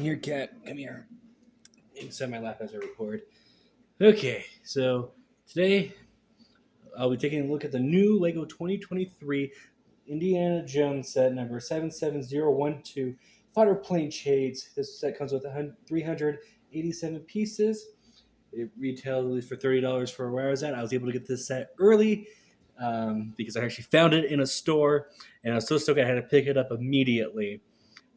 Here, cat, come here. Sit on my lap as I record. Okay, so today I'll be taking a look at the new LEGO 2023 Indiana Jones set number 77012 Fighter Plane Shades. This set comes with 387 pieces. It retails at least for $30 for where I was at. I was able to get this set early because I actually found it in a store, and I was so stoked I had to pick it up immediately,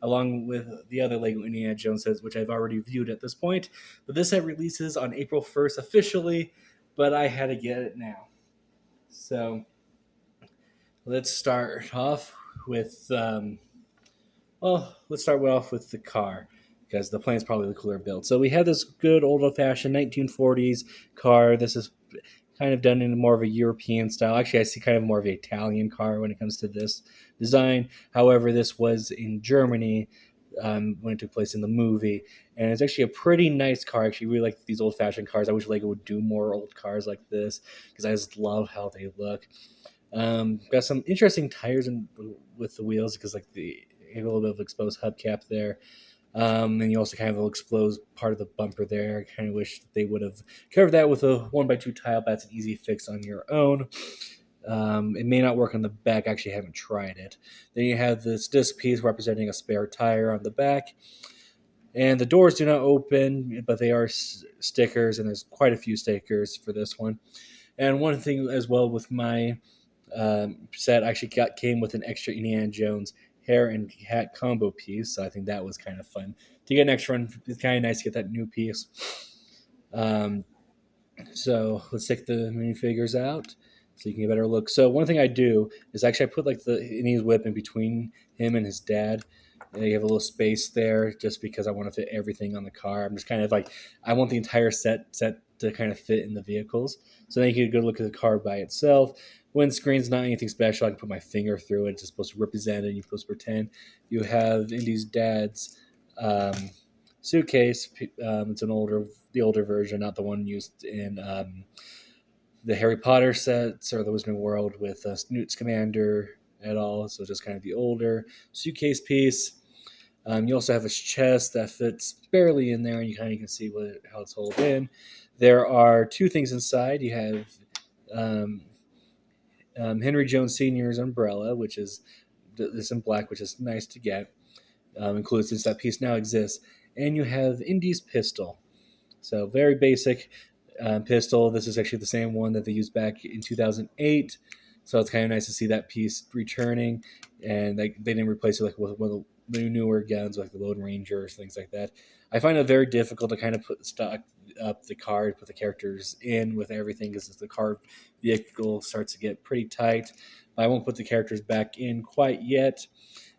along with the other Lego Indiana Jones sets, which I've already viewed at this point. But this set releases on April 1st officially, but I had to get it now. So let's start off with, let's start off with the car, because the plane's probably the cooler build. So we have this good old-fashioned 1940s car. This is kind of done in more of a European style. Actually, I see kind of more of an Italian car when it comes to this design. However, this was in Germany when it took place in the movie, and it's actually a pretty nice car. I actually really like these old-fashioned cars. I wish Lego would do more old cars like this because I just love how they look. Got some interesting tires with the wheels because like the a little bit of exposed hubcap there. And you also kind of expose part of the bumper there. I kind of wish that they would have covered that with a 1x2 tile, but that's an easy fix on your own. It may not work on the back. I actually haven't tried it. Then you have this disc piece representing a spare tire on the back. And the doors do not open, but they are stickers, and there's quite a few stickers for this one. And one thing as well with my set actually came with an extra Indiana Jones hair and hat combo piece, so I think that was kind of fun to get an extra one. It's kind of nice to get that new piece. So let's take the minifigures out so you can get a better look. So one thing I do is actually I put like the Indy's whip in between him and his dad. And you have a little space there just because I want to fit everything on the car. I'm just kind of like, I want the entire set to kind of fit in the vehicles. So then you can go look at the car by itself. Windscreen's not anything special. I can put my finger through it. It's just supposed to represent it. You're supposed to pretend. You have Indy's dad's suitcase. It's the older version, not the one used in the Harry Potter sets or the Wizarding World with Newt Scamander at all. So just kind of the older suitcase piece. You also have a chest that fits barely in there, and you kind of can see how it's held in. There are two things inside. You have Henry Jones Sr.'s umbrella, which is this in black, which is nice to get, included since that piece now exists. And you have Indy's pistol. So very basic pistol. This is actually the same one that they used back in 2008. So it's kind of nice to see that piece returning, and they didn't replace it like with one of the newer guns like the Lone Ranger or things like that. I find it very difficult to kind of stock up the card, put the characters in with everything because the car vehicle starts to get pretty tight. I won't put the characters back in quite yet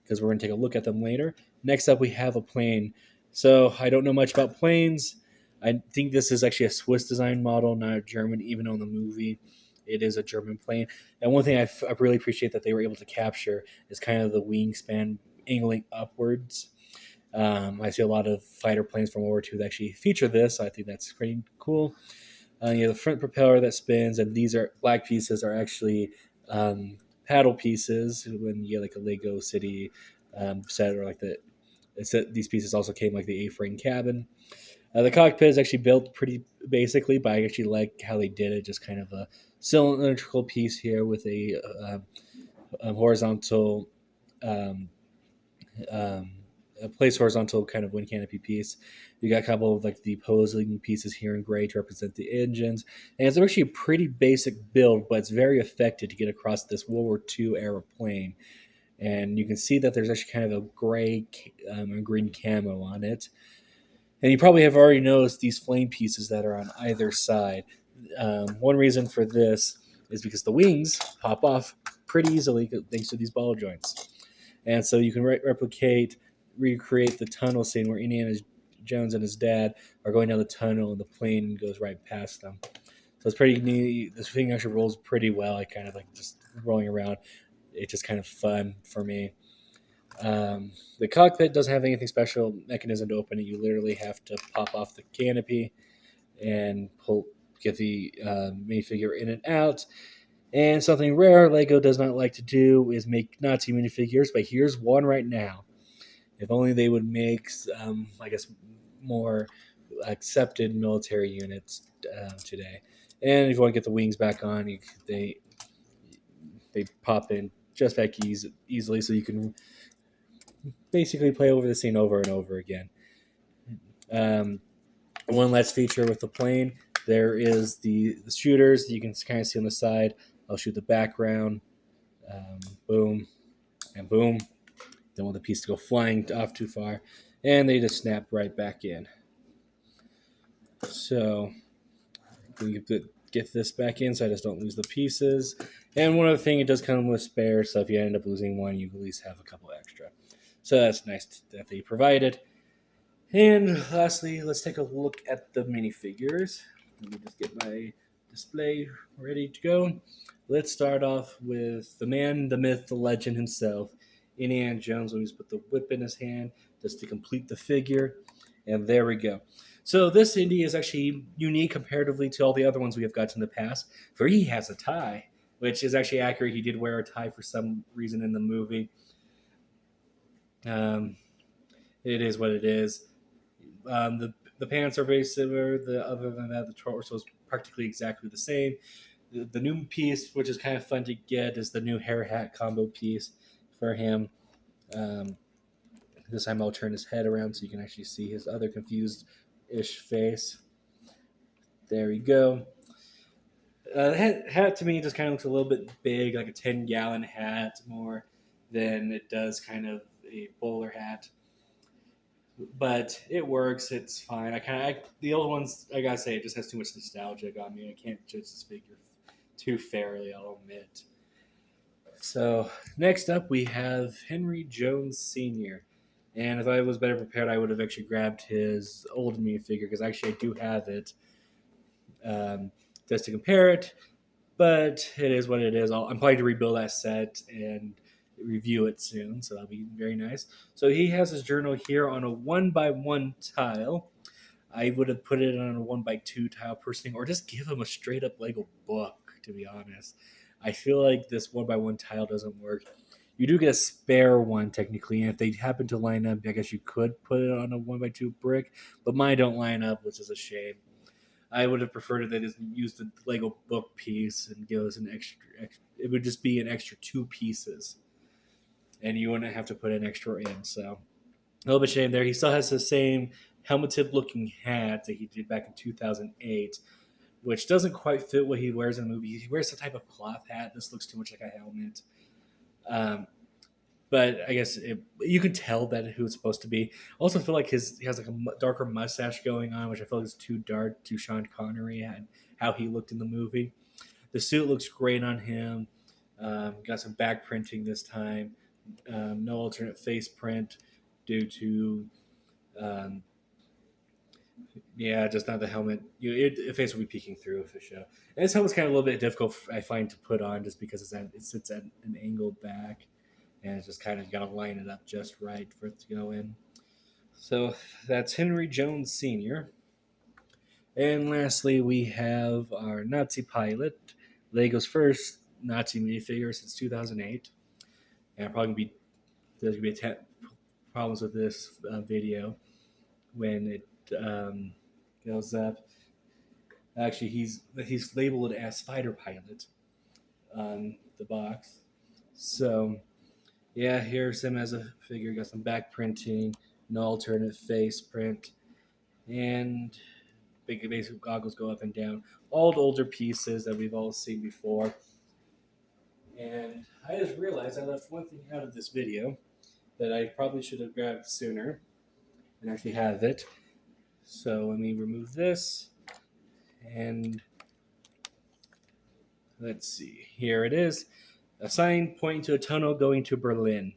because we're going to take a look at them later. Next up, we have a plane. So I don't know much about planes. I think this is actually a Swiss design model, not a German, even on the movie. It is a German plane. And one thing I really appreciate that they were able to capture is kind of the wingspan angling upwards. I see a lot of fighter planes from World War II that actually feature this, so I think that's pretty cool. You have the front propeller that spins, and these black pieces are actually paddle pieces. When you get like a Lego City set or like these pieces also came like the A-frame cabin. The cockpit is actually built pretty basically, but I actually like how they did it. Just kind of a cylindrical piece here with a horizontal, a place horizontal kind of wind canopy piece. You got a couple of like the opposing pieces here in gray to represent the engines, and it's actually a pretty basic build, but it's very effective to get across this World War II era plane. And you can see that there's actually kind of a gray and green camo on it. And you probably have already noticed these flame pieces that are on either side. One reason for this is because the wings pop off pretty easily thanks to these ball joints. And so you can recreate the tunnel scene where Indiana Jones and his dad are going down the tunnel and the plane goes right past them. So it's pretty neat. This thing actually rolls pretty well. I kind of like just rolling around. It's just kind of fun for me. The cockpit doesn't have anything special mechanism to open it. You literally have to pop off the canopy and get the minifigure in and out. And something rare Lego does not like to do is make Nazi minifigures, but here's one right now. If only they would make, I guess, more accepted military units today. And if you want to get the wings back on, they pop in just back easily, so you can basically play over the scene over and over again. Um, one last feature with the plane, there is the shooters that you can kind of see on the side. I'll shoot the background, boom, and boom. Don't want the piece to go flying off too far, and they just snap right back in. So we get this back in so I just don't lose the pieces. And one other thing, it does come with spares, so if you end up losing one, you at least have a couple extra. So that's nice that they provided. And lastly, let's take a look at the minifigures. Let me just get my display ready to go. Let's start off with the man, the myth, the legend himself, Indiana Jones. When he's put the whip in his hand just to complete the figure. And there we go. So this Indy is actually unique comparatively to all the other ones we have got in the past, for he has a tie, which is actually accurate. He did wear a tie for some reason in the movie. It is what it is. The pants are very similar. Other than that, the torso is practically exactly the same. The new piece, which is kind of fun to get, is the new hair hat combo piece for him. This time I'll turn his head around so you can actually see his other confused-ish face. There we go. The hat to me just kind of looks a little bit big, like a 10-gallon hat more than it does kind of a bowler hat. But it works. It's fine. The old ones, I gotta say, it just has too much nostalgia on me. I can't judge this figure too fairly, I'll admit. So next up, we have Henry Jones Sr. And if I was better prepared, I would have actually grabbed his old minifigure because actually I do have it, just to compare it. But it is what it is. I'm probably to rebuild that set and review it soon, so that'll be very nice. So he has his journal here on a 1x1 tile. I would have put it on a 1x2 tile personally, or just give him a straight up Lego book, to be honest. I feel like this 1x1 tile doesn't work. You do get a spare one technically, and if they happen to line up, I guess you could put it on a 1x2 brick, but mine don't line up, which is a shame. I would have preferred that it use the Lego book piece and give us an extra. It would just be an extra 2 pieces, and you wouldn't have to put an extra in. So a little bit shame there. He still has the same helmeted looking hat that he did back in 2008, which doesn't quite fit what he wears in the movie. He wears a type of cloth hat. This looks too much like a helmet. But I guess you can tell that who it's supposed to be. I also feel like he has like a darker mustache going on, which I feel like is too dark to Sean Connery and how he looked in the movie. The suit looks great on him. Got some back printing this time. No alternate face print due to, just not the helmet. The face will be peeking through for sure. And this helmet's kind of a little bit difficult, I find, to put on just because it sits at an angled back. And it's just kind of got to line it up just right for it to go in. So that's Henry Jones Sr. And lastly, we have our Nazi pilot, Lego's first Nazi minifigure since 2008. And there's going to be problems with this video when it goes up. Actually, he's labeled as fighter pilot on the box. So yeah, here's him as a figure. Got some back printing, an alternate face print, and basic goggles go up and down. All the older pieces that we've all seen before. And I just realized I left one thing out of this video that I probably should have grabbed sooner and actually have it. So let me remove this. And let's see. Here it is. A sign pointing to a tunnel going to Berlin.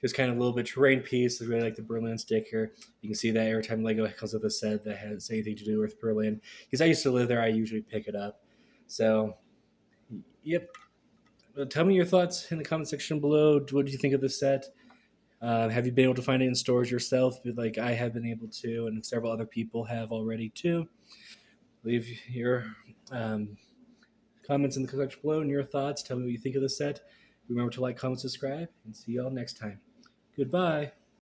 Just kind of a little bit terrain piece. I really like the Berlin sticker. You can see that every time Lego comes with a set that has anything to do with Berlin. Because I used to live there, I usually pick it up. So, yep. Tell me your thoughts in the comment section below. What do you think of the set? Have you been able to find it in stores yourself? Like I have been able to, and several other people have already too. Leave your comments in the section below and your thoughts. Tell me what you think of the set. Remember to like, comment, subscribe, and see y'all next time. Goodbye.